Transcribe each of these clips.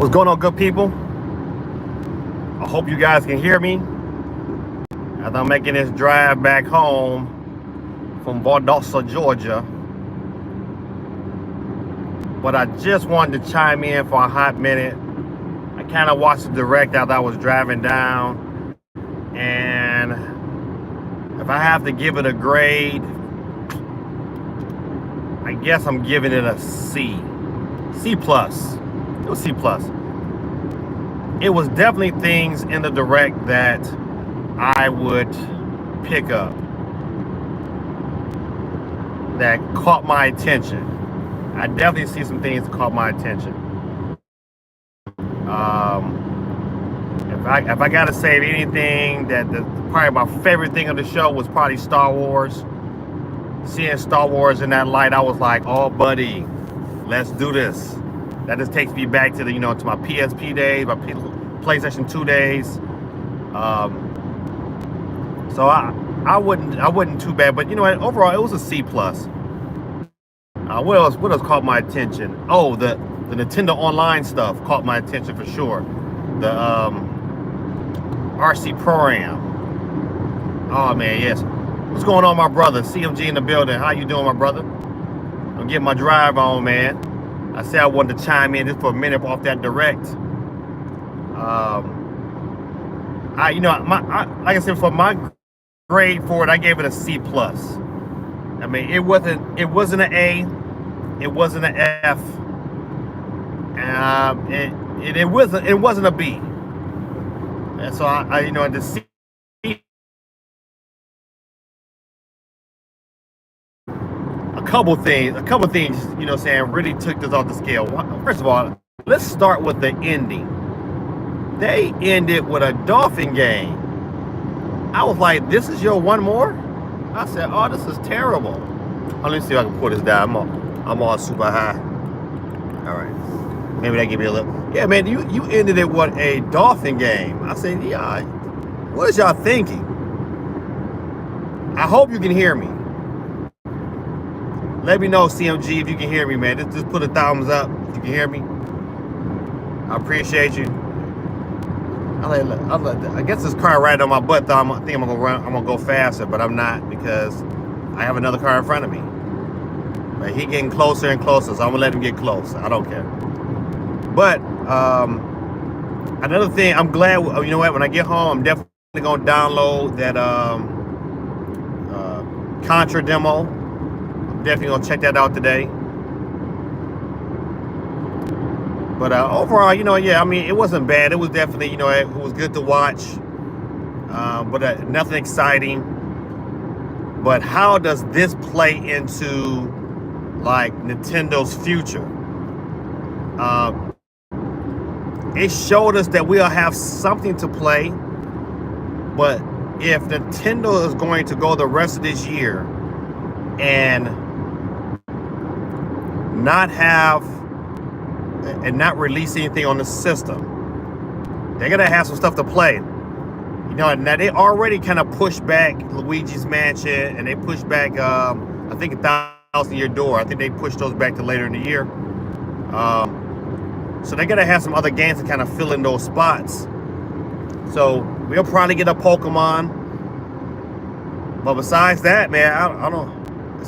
What's going on, good people? I hope you guys can hear me as I'm making this drive back home from Valdosta, Georgia. But I just wanted to chime in for a hot minute. I kind of watched the direct as I was driving down, and if I have to give it a grade, I guess I'm giving it a C. C plus. It was C plus. It was definitely things in the direct that I would pick up that caught my attention. I definitely see some things that caught my attention. If I gotta say anything, probably my favorite thing of the show was probably Star Wars. Seeing Star Wars in that light, I was like, "Oh, buddy, let's do this." That just takes me back to to my PSP days, my PlayStation 2 days. So I wasn't too bad, but you know what? Overall, it was a C plus. What else caught my attention? Oh, the Nintendo Online stuff caught my attention for sure. The RC Pro-Am. Oh man, yes. What's going on, my brother? CMG in the building. How you doing, my brother? I'm getting my drive on, man. I said I wanted to chime in just for a minute off that direct. Like I said, for my grade for it, I gave it a C plus. I mean, it wasn't an A, it wasn't an F, it wasn't a B. And so the C. A couple things, really took this off the scale. First of all, let's start with the ending. They ended with a dolphin game. I was like, this is your one more? I said, oh, this is terrible. Let me see if I can pull this down. I'm all super high. All right. Maybe that give me a little. Yeah, man, you ended it with a dolphin game. I said, yeah, what is y'all thinking? I hope you can hear me. Let me know, CMG, if you can hear me, man. Just put a thumbs up if you can hear me. I appreciate you. I guess this car right on my butt, though. I think I'm gonna go faster, but I'm not, because I have another car in front of me. But he getting closer and closer, so I'm gonna let him get close. I don't care. But another thing, I'm glad. You know what? When I get home, I'm definitely gonna download that Contra demo. Definitely gonna check that out today. But overall, I mean, it wasn't bad. It was definitely, it was good to watch. But nothing exciting. But how does this play into like Nintendo's future? It showed us that we'll have something to play. But if Nintendo is going to go the rest of this year and not release anything on the system, they're gonna have some stuff to play. Now they already kind of pushed back Luigi's Mansion, and they pushed back I think 1,000 Year Door. I think they pushed those back to later in the year. So they're gonna have some other games to kind of fill in those spots. So we'll probably get a Pokemon. But besides that, man, I don't.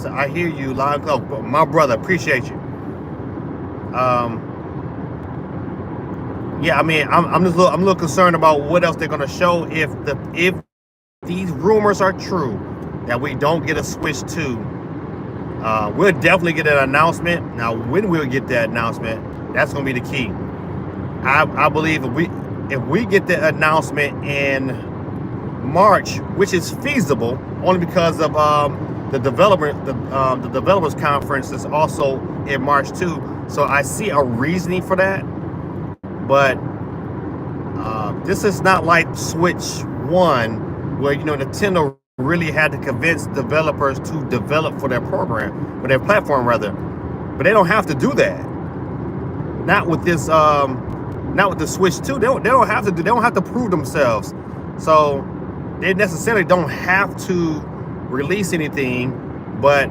I hear you loud and clear, but my brother, appreciate you. Yeah, I mean, I'm a little concerned about what else they're gonna show if these rumors are true that we don't get a Switch 2. We'll definitely get an announcement. Now, when we'll get that announcement, that's gonna be the key. I believe if we get the announcement in March, which is feasible, only because of the developers conference is also in March too. So I see a reasoning for that. But this is not like Switch 1, where Nintendo really had to convince developers to develop for their program, for their platform rather. But they don't have to do that. Not with this not with the Switch 2. They don't have to prove themselves. So they necessarily don't have to release anything, but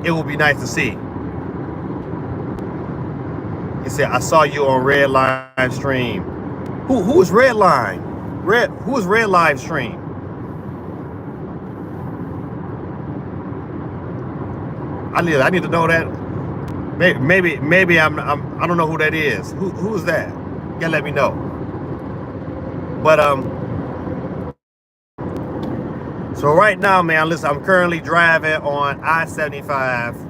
it will be nice to see. He said, I saw you on Red Live Stream. Who is Red Line? Who is Red Live Stream? I need to know that. Maybe I don't know who that is. Who's that? You gotta let me know. But so right now, man, listen, I'm currently driving on I-75.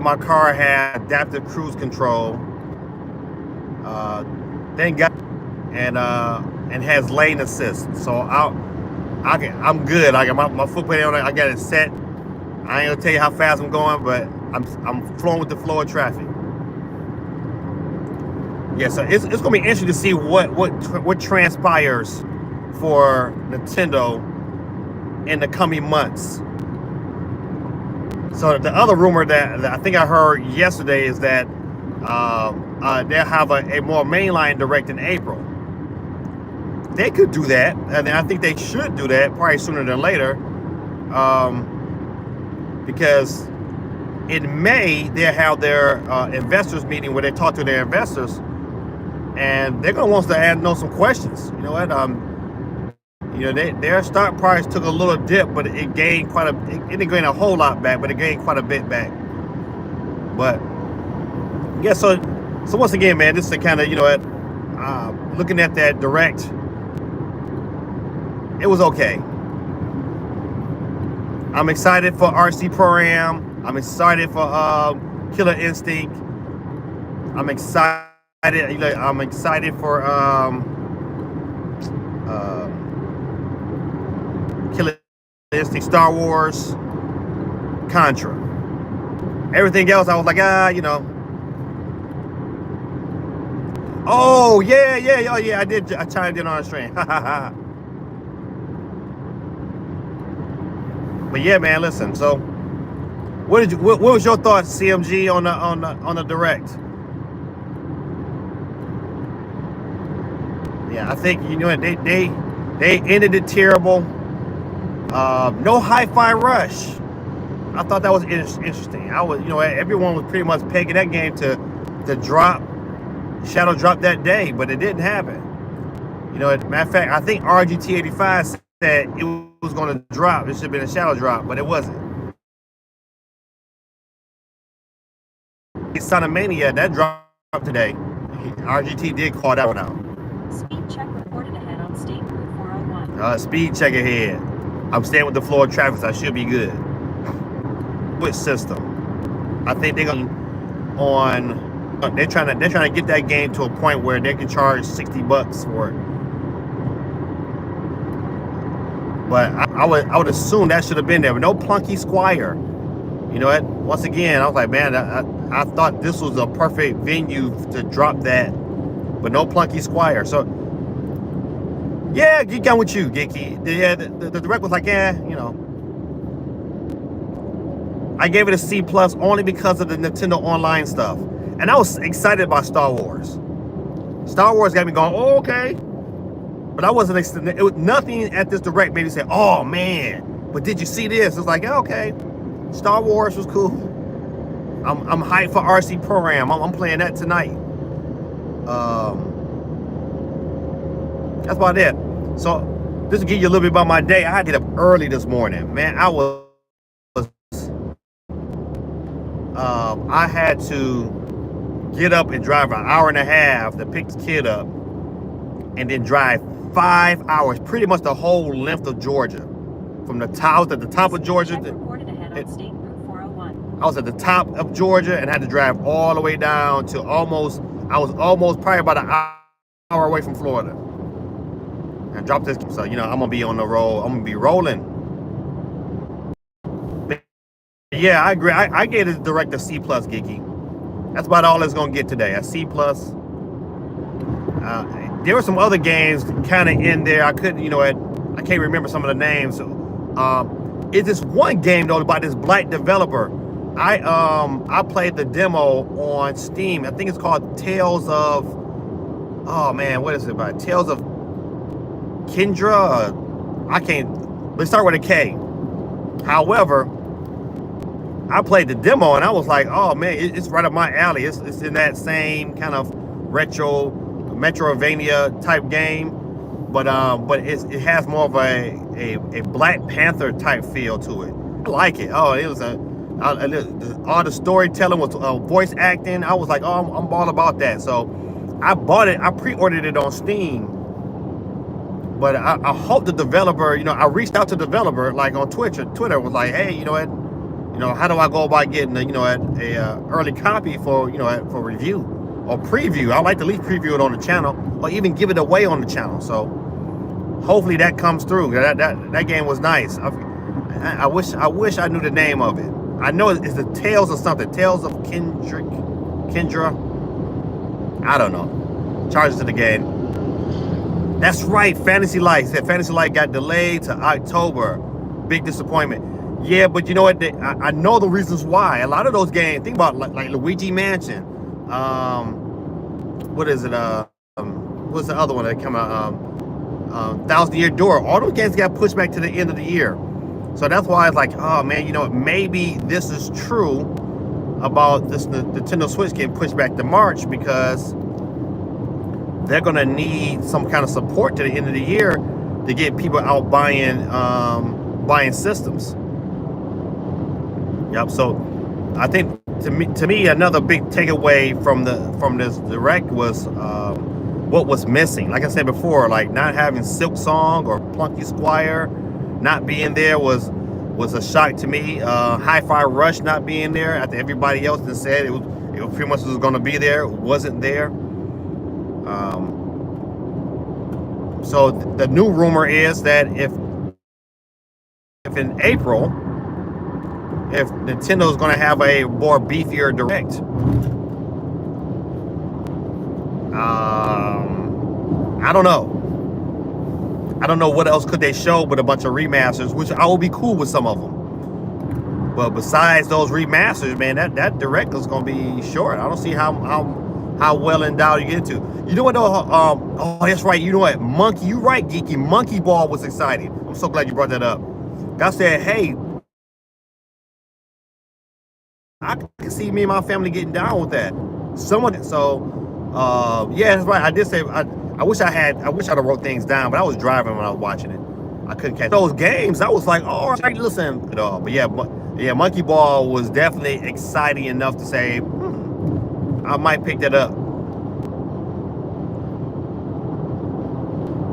My car has adaptive cruise control. Thank God, and has lane assist. So I'm good. I got my foot pedal on it. I got it set. I ain't gonna tell you how fast I'm going, but I'm flowing with the flow of traffic. Yeah, so it's gonna be interesting to see what transpires for Nintendo in the coming months. So the other rumor that I think I heard yesterday is that they'll have a more mainline direct in April. They could do that, and I think they should do that probably sooner than later, because in May they'll have their investors meeting where they talk to their investors, and they're gonna want to know some questions. You know what? Their stock price took a little dip, but it gained it didn't gain a whole lot back, but it gained quite a bit back. But yeah, so once again, man, this is kind of, looking at that direct, it was okay. I'm excited for RC Pro-Am. I'm excited for Killer Instinct. I'm excited. I'm excited for Killer Instinct, Star Wars, Contra. Everything else, I was like, Oh yeah, I chimed in on the stream. But yeah, man, listen. So, what was your thoughts, CMG, on the direct? Yeah, I think they ended it terrible. No Hi-Fi Rush. I thought that was interesting. Everyone was pretty much pegging that game to drop, shadow drop that day, but it didn't happen. Matter of fact, I think RGT85 said it was going to drop. It should have been a shadow drop, but it wasn't. Son of Mania, that dropped today. RGT did call that one out. Speed check reported ahead on State Route 401. Speed check ahead. I'm staying with the flow of traffic, so I should be good. Which system? I think they're trying to get that game to a point where they can charge $60 for it. But I would assume that should have been there, but no Plunky Squire. You know what? Once again, I was like, man, I thought this was a perfect venue to drop that, but no Plunky Squire. So yeah, Geek on with you, Geeky. Yeah, the direct was like, I gave it a C+ only because of the Nintendo Online stuff. And I was excited about Star Wars. Star Wars got me going, oh, okay. But I wasn't excited. It was nothing at this direct made me say, oh man, but did you see this? It's like, yeah, okay. Star Wars was cool. I'm hyped for RC Pro-Am. I'm playing that tonight. That's about it. So just to give you a little bit about my day, I had to get up early this morning. Man, I had to get up and drive an hour and a half to pick the kid up, and then drive 5 hours, pretty much the whole length of Georgia, from the top at the top of Georgia. I was at the top of Georgia and had to drive all the way down to I was almost probably about an hour away from Florida. And dropped this, so I'm gonna be on the road. I'm gonna be rolling. But yeah, I agree. I gave the direct a C+, Geeky. That's about all it's gonna get today. A C+. There were some other games kind of in there. I couldn't, I can't remember some of the names. It's this one game though by this black developer. I played the demo on Steam. I think it's called Tales of, oh man, what is it about? Tales of Kendra. I can't. Let's start with a K. However, I played the demo and I was like, oh man, it's right up my alley. It's in that same kind of retro Metroidvania type game, but it has more of a Black Panther type feel to it. I like it. Oh, it was all the storytelling was voice acting. I was like, oh, I'm all about that. So I bought it. I pre-ordered it on Steam. But I hope the developer, I reached out to the developer like on Twitter was like, hey, you know what, how do I go about getting a early copy for for review or preview? I like to at least preview it on the channel or even give it away on the channel. So hopefully that comes through. That game was nice. I wish I knew the name of it. I know it's the Tales of something. Tales of Kendra. I don't know. Charges to the game. That's right. Fantasy Light. Said Fantasy Light got delayed to October. Big disappointment. Yeah, but you know what? I know the reasons why. A lot of those games. Think about like Luigi Mansion. What is it? What's the other one that came out? 1,000 Year Door. All those games got pushed back to the end of the year. So that's why it's like, oh man, maybe this is true about this Nintendo Switch getting pushed back to March because they're gonna need some kind of support to the end of the year to get people out buying systems. Yep. So I think to me another big takeaway from this direct was what was missing. Like I said before, like not having Silk Song or Plunky Squire not being there was a shock to me. Hi-Fi Rush not being there after everybody else had said it was pretty much was going to be there. It wasn't there. So the new rumor is that if in April, if Nintendo's going to have a more beefier direct, I don't know. I don't know what else could they show but a bunch of remasters, which I will be cool with some of them. But besides those remasters, man, that direct is going to be short. I don't see how well endowed you get into. You know what though? Oh, that's right. You know what? Monkey, you right, Geeky. Monkey Ball was exciting. I'm so glad you brought that up. I said, hey, I can see me and my family getting down with that. Yeah, that's right. I did say I wish I'd have wrote things down, but I was driving when I was watching it. I couldn't catch those games. I was like, oh, I listen at all. But yeah, Monkey Ball was definitely exciting enough to say, I might pick that up.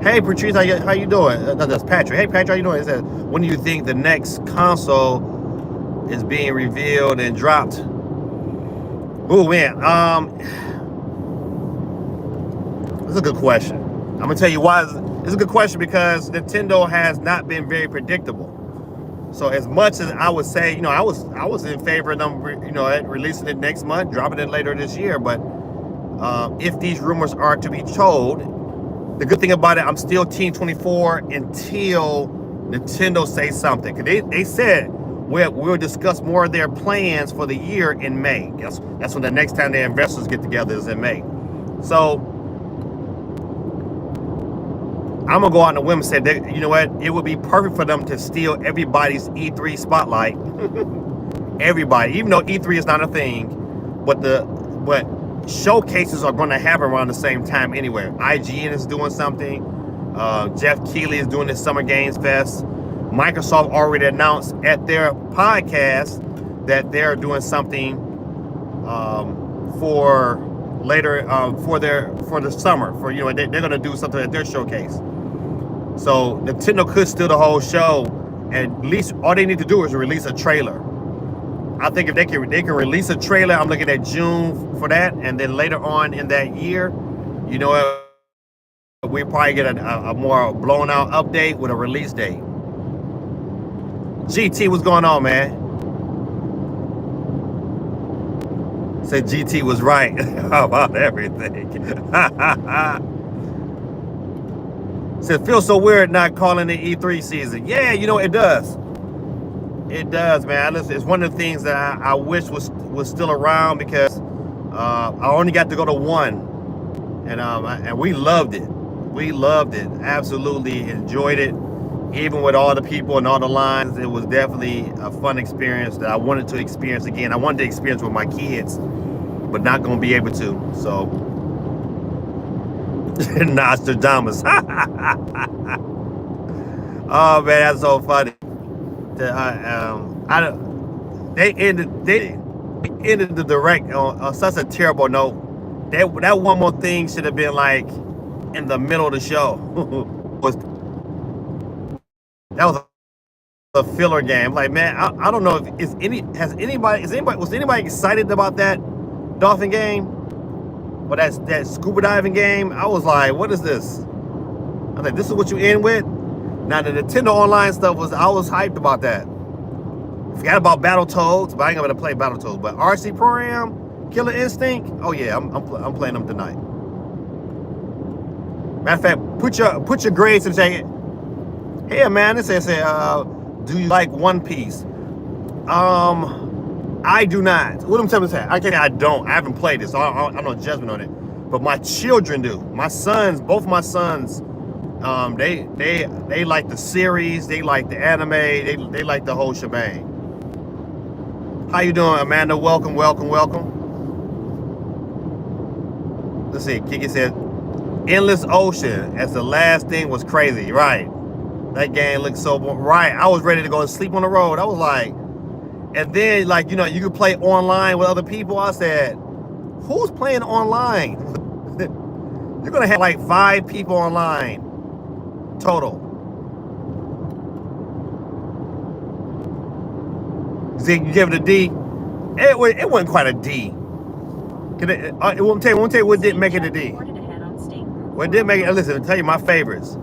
Hey, Patrice, how you doing? That's Patrick. Hey, Patrick, how you doing? It says, when do you think the next console is being revealed and dropped? Oh man, it's a good question. I'm gonna tell you why. It's a good question because Nintendo has not been very predictable. So as much as I would say, I was in favor of them, releasing it next month, dropping it later this year. But if these rumors are to be told, the good thing about it, I'm still Team 24 until Nintendo says something. Cause they said we'll discuss more of their plans for the year in May. That's when the next time their investors get together is in May. So I'm gonna go out on a whim and say that, you know what, it would be perfect for them to steal everybody's E3 spotlight. Everybody, even though E3 is not a thing, but showcases are going to happen around the same time anyway. IGN is doing something. Jeff Keighley is doing this Summer Games Fest. Microsoft already announced at their podcast that they're doing something for later for the summer. They're going to do something at their showcase. So Nintendo could steal the whole show, and at least all they need to do is release a trailer. I think if they can release a trailer, I'm looking at June for that, and then later on in that year, we probably get a more blown out update with a release date. GT, what's going on, man? Said GT was right about everything. Said, feels so weird not calling it E3 season. Yeah, it does. It does, man. It's one of the things that I wish was still around because I only got to go to one, and we loved it. We loved it. Absolutely enjoyed it. Even with all the people and all the lines, it was definitely a fun experience that I wanted to experience again. I wanted to experience with my kids, but not gonna be able to. So, Nostradamus. Oh man, that's so funny. They ended the direct on such a terrible note. That one more thing should have been like in the middle of the show. was That was a filler game. Like, man, I don't know if was anybody excited about that dolphin game or that scuba diving game? I was like, what is this? I was like, this is what you end with? Now the Nintendo Online stuff I was hyped about that. Forgot about Battletoads, but I ain't gonna play Battletoads. But RC Pro Am, Killer Instinct, oh yeah, I'm playing them tonight. Matter of fact, put your grades and say, hey man, it says, do you like One Piece? I do not. What I'm telling you, I can't. I don't. I haven't played it, so I have no judgment on it. But my children do. My sons, both my sons, they like the series. They like the anime. They like the whole shebang. How you doing, Amanda? Welcome. Let's see. Kiki said, Endless Ocean as the last thing was crazy. Right. That game looked so right. I was ready to go to sleep on the road. I was like, and then like, you could play online with other people. I said, who's playing online? You're gonna have like 5 people online total. See, you give it a D. It wasn't quite a D. It won't tell you what didn't make it a D. What did make it? Listen, I'll tell you my favorites.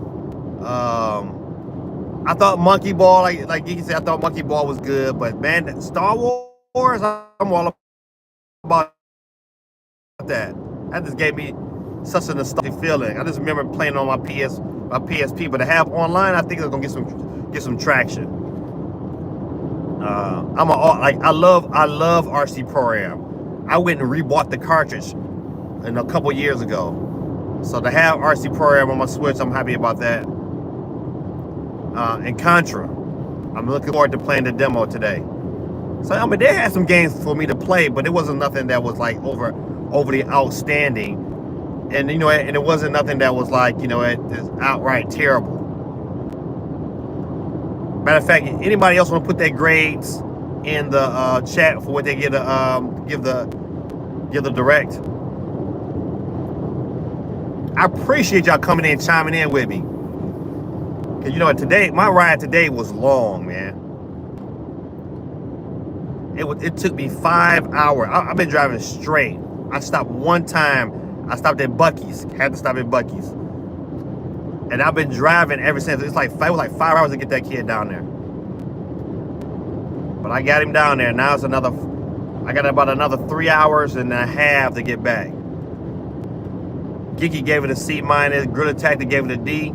I thought Monkey Ball, like you said, I thought Monkey Ball was good, but man, Star Wars, I'm all about that. That just gave me such a nostalgic feeling. I just remember playing on my PSP, but to have online, I think it's gonna get some traction. I love RC Pro Am. I went and rebought the cartridge a couple years ago. So to have RC Pro Am on my Switch, I'm happy about that. And Contra, I'm looking forward to playing the demo today. So I mean, they had some games for me to play, but it wasn't nothing that was like overly outstanding, and and it wasn't nothing that was like it's outright terrible. Matter of fact, anybody else want to put their grades in the chat for what they give the direct? I appreciate y'all coming in, chiming in with me. Cause today, my ride today was long, man. It took me 5 hours. I've been driving straight. I stopped one time. I stopped at Buc-ee's. Had to stop at Buc-ee's. And I've been driving ever since. It was like 5 hours to get that kid down there. But I got him down there. Now I got about another 3 hours and a half to get back. Geeky gave it a C-. Gorilla Tactic gave it a D.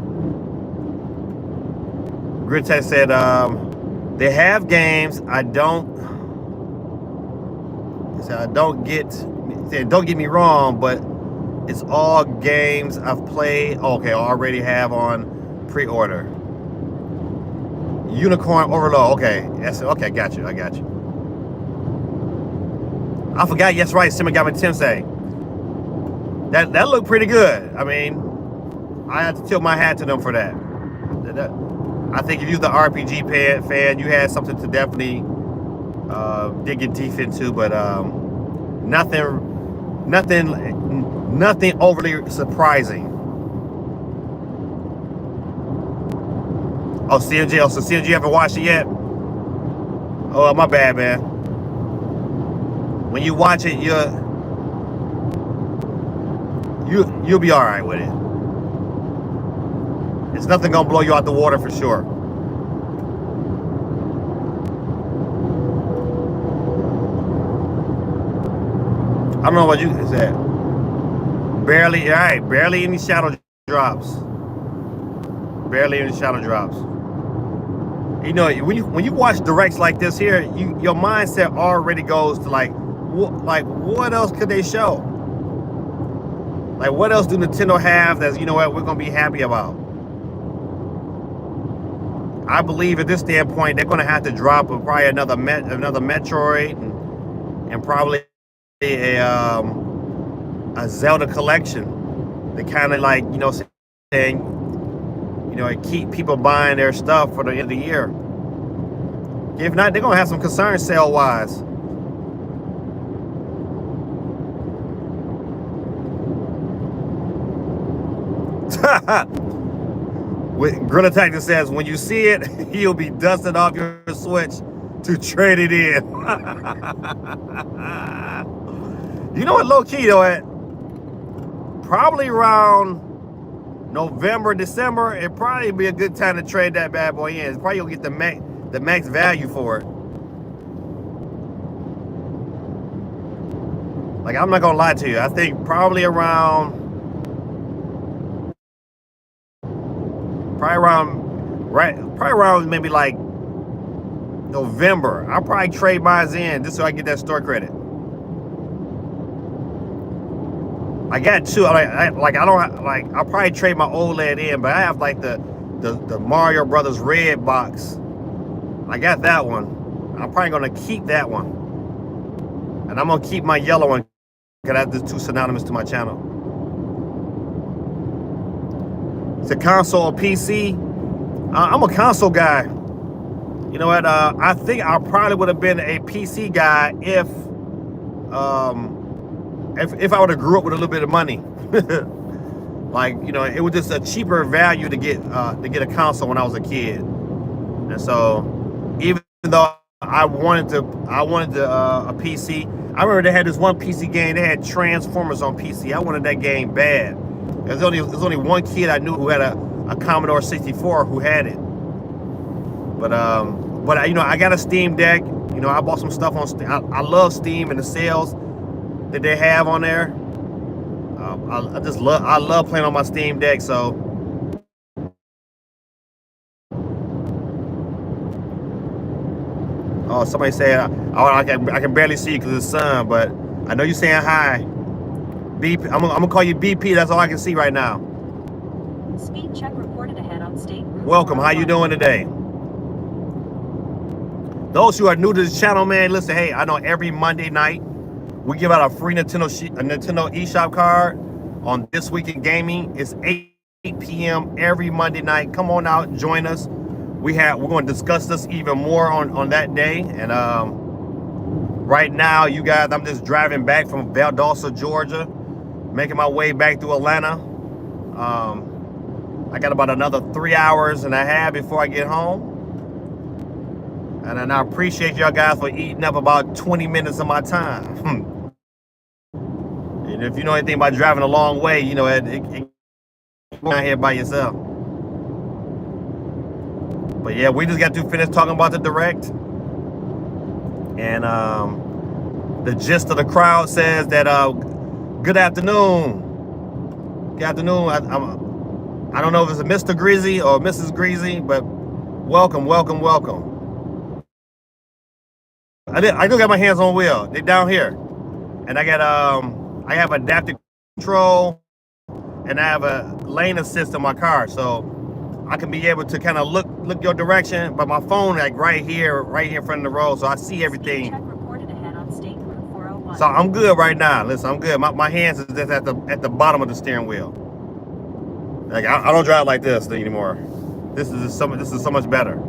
Gorilla Tactic said, they have games don't get me wrong, but it's all games I've played. Okay, already have on pre-order. Unicorn Overload. Okay, okay, I got you. I forgot. Yes, right. Simagami Tensei. That looked pretty good. I mean, I have to tilt my hat to them for that. I think if you're the RPG fan, you had something to definitely dig your teeth into. But nothing overly surprising. Oh, CMG. Oh, so CMG haven't watched it yet? Oh, my bad, man. When you watch it, you'll be all right with it. It's nothing gonna blow you out the water for sure. I don't know what you said. Barely, all right. Barely any shadow drops. Barely any shadow drops. When you watch directs like this here, your mindset already goes to like what else could they show? Like what else do Nintendo have that we're gonna be happy about? I believe at this standpoint they're going to have to drop probably another Metroid and probably a Zelda collection. They kind of like, you know, saying, you know, keep people buying their stuff for the end of the year. If not, they're gonna have some concerns sale wise. Gorilla Tactics says, when you see it, you'll be dusting off your Switch to trade it in. You know what, low key though, at probably around November, December, it'd probably be a good time to trade that bad boy in. It's probably you'll get the max value for it. Like, I'm not gonna lie to you. I think probably around maybe like November. I'll probably trade mine in just so I get that store credit. I got two. I'll probably trade my OLED in, but I have like the Mario Brothers red box. I got that one. I'm probably gonna keep that one, and I'm gonna keep my yellow one because that's too synonymous to my channel. It's a console or PC. I'm a console guy. You know what? I think I probably would have been a PC guy if I would have grew up with a little bit of money. Like, you know, it was just a cheaper value to get a console when I was a kid. And so, even though I wanted a PC, I remember they had this one PC game. They had Transformers on PC. I wanted that game bad. There's only one kid I knew who had a Commodore 64 who had it. But you know, I got a Steam Deck. You know, I bought some stuff on Steam. I love Steam and the sales that they have on there. I love playing on my Steam Deck. So oh, somebody said I can barely see you because of the sun, but I know you're saying hi. BP, I'm gonna call you BP. That's all I can see right now. Speed check reported ahead on State Route. Welcome. How you doing today? Those who are new to this channel, man, listen. Hey, I know every Monday night we give out a free Nintendo eShop card on This Week in Gaming. It's 8 p.m. every Monday night. Come on out, join us. We're going to discuss this even more on that day. And right now, you guys, I'm just driving back from Valdosta, Georgia, making my way back through Atlanta. I got about another 3 hours and a half before I get home. And I appreciate y'all guys for eating up about 20 minutes of my time. And if you know anything about driving a long way, you know, it out here by yourself. But yeah, we just got to finish talking about the Direct. And the gist of the crowd says that good afternoon. Good afternoon. I don't know if it's a Mr. Greasy or Mrs. Greasy, but welcome. I do got my hands on wheel. They're down here, and I have adaptive control, and I have a lane assist in my car, so I can be able to kind of look your direction. But my phone like right here in front of the road, so I see everything. Check reported ahead on State Route 401. So I'm good right now. Listen, I'm good. My hands is just at the bottom of the steering wheel. Like I don't drive like this anymore. This is so much better.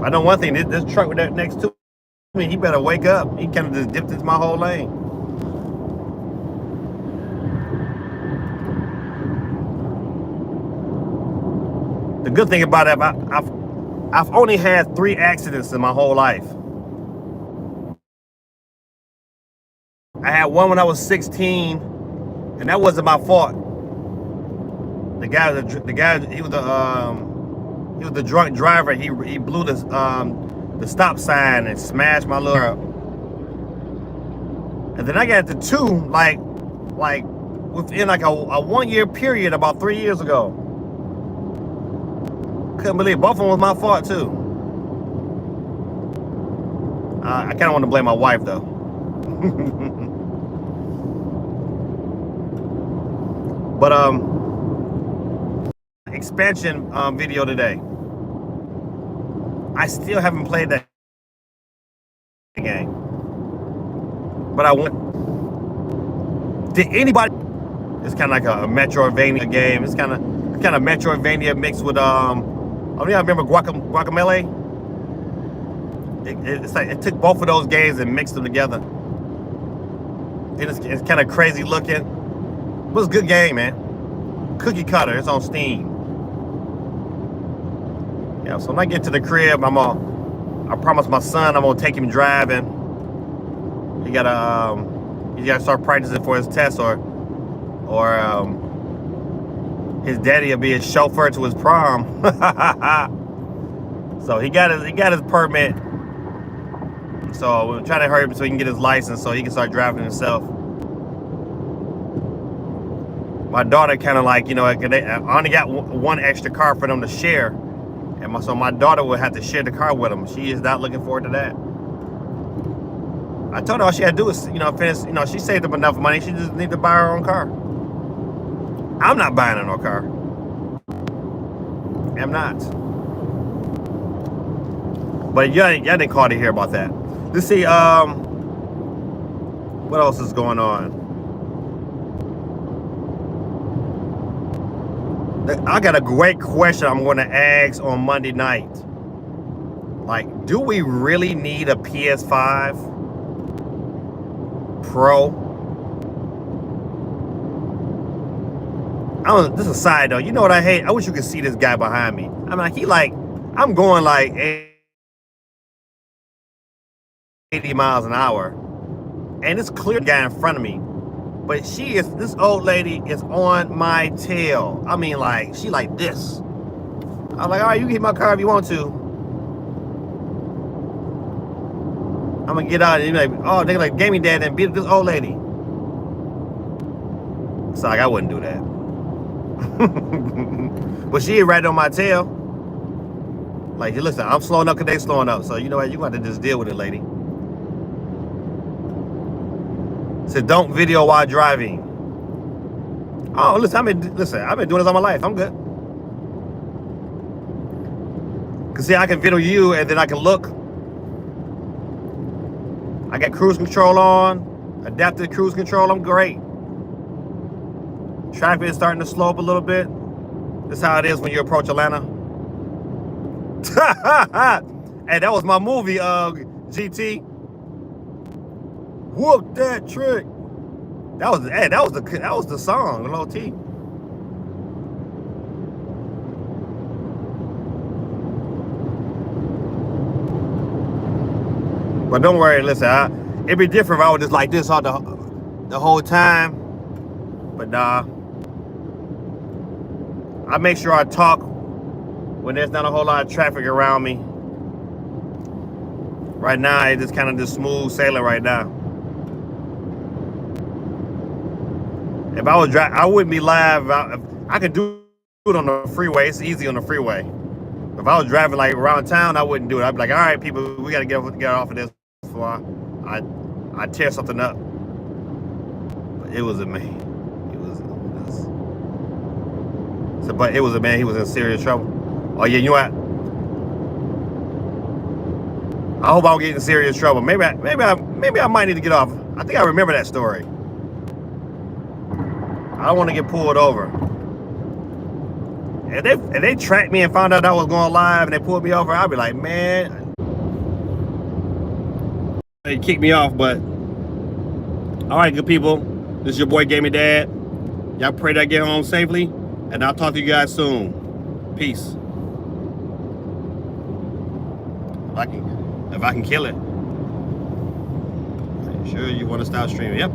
I know one thing. This truck with that next to me, he better wake up. He kind of just dipped into my whole lane. The good thing about it, I've only had 3 accidents in my whole life. I had one when I was 16, and that wasn't my fault. The guy, he was the drunk driver. He blew the stop sign and smashed my little. And then I got to 2 like within like a 1 year period about 3 years ago. Couldn't believe both of them was my fault too. I kind of want to blame my wife though. But expansion video today. I still haven't played that game, but I want. Did anybody? It's kind of like a Metroidvania game. It's kind of Metroidvania mixed with I remember Guacamelee. It's like it took both of those games and mixed them together. It's kind of crazy looking. It was a good game, man. Cookie Cutter. It's on Steam. Yeah. So when I get to the crib, I promised my son I'm gonna take him driving. He gotta start practicing for his test, or his daddy will be his chauffeur to his prom. So he got his permit. So we're trying to hurry up so he can get his license so he can start driving himself. My daughter kind of like, I only got one extra car for them to share. And so my daughter will have to share the car with them. She is not looking forward to that. I told her all she had to do is, finish, she saved up enough money. She just need to buy her own car. I'm not buying her no car. I'm not. But y'all didn't call to hear about that. Let's see, what else is going on? I got a great question I'm going to ask on Monday night. Like, do we really need a PS5 Pro? This is a side though. You know what I hate? I wish you could see this guy behind me. I'm going like 80 miles an hour. And it's clear guy in front of me. But this old lady is on my tail. I mean, like, she like this. I'm like, all right, you can hit my car if you want to. I'm gonna get out and be like, oh, they're like, gaming dad and beat this old lady. So like, I wouldn't do that. But she right on my tail. Like, listen, I'm slowing up because they slowing up. So you know what? You got to just deal with it, lady. So don't video while driving. Oh, listen, I've been doing this all my life. I'm good. Cause see, I can video you and then I can look. I got cruise control on, adaptive cruise control. I'm great. Traffic is starting to slow up a little bit. That's how it is when you approach Atlanta. Hey, that was my movie, GT. Whoop that trick. That was the song, Low T. But don't worry, listen, it'd be different if I was just like this all the whole time. But nah. I make sure I talk when there's not a whole lot of traffic around me. Right now, it's just kind of just smooth sailing right now. If I was driving, I wouldn't be live. I could do it on the freeway. It's easy on the freeway. If I was driving like around town, I wouldn't do it. I'd be like, all right, people, we got to get off of this before I tear something up. But it was a man. But it was a man. He was in serious trouble. Oh yeah, you know what? I hope I don't get in serious trouble. Maybe I might need to get off. I think I remember that story. I don't want to get pulled over. If they tracked me and found out I was going live and they pulled me over, I'd be like, man. They kicked me off, but all right, good people. This is your boy Gaming Dad. Y'all pray that I get home safely, and I'll talk to you guys soon. Peace. If I can kill it. Are you sure you want to stop streaming? Yep.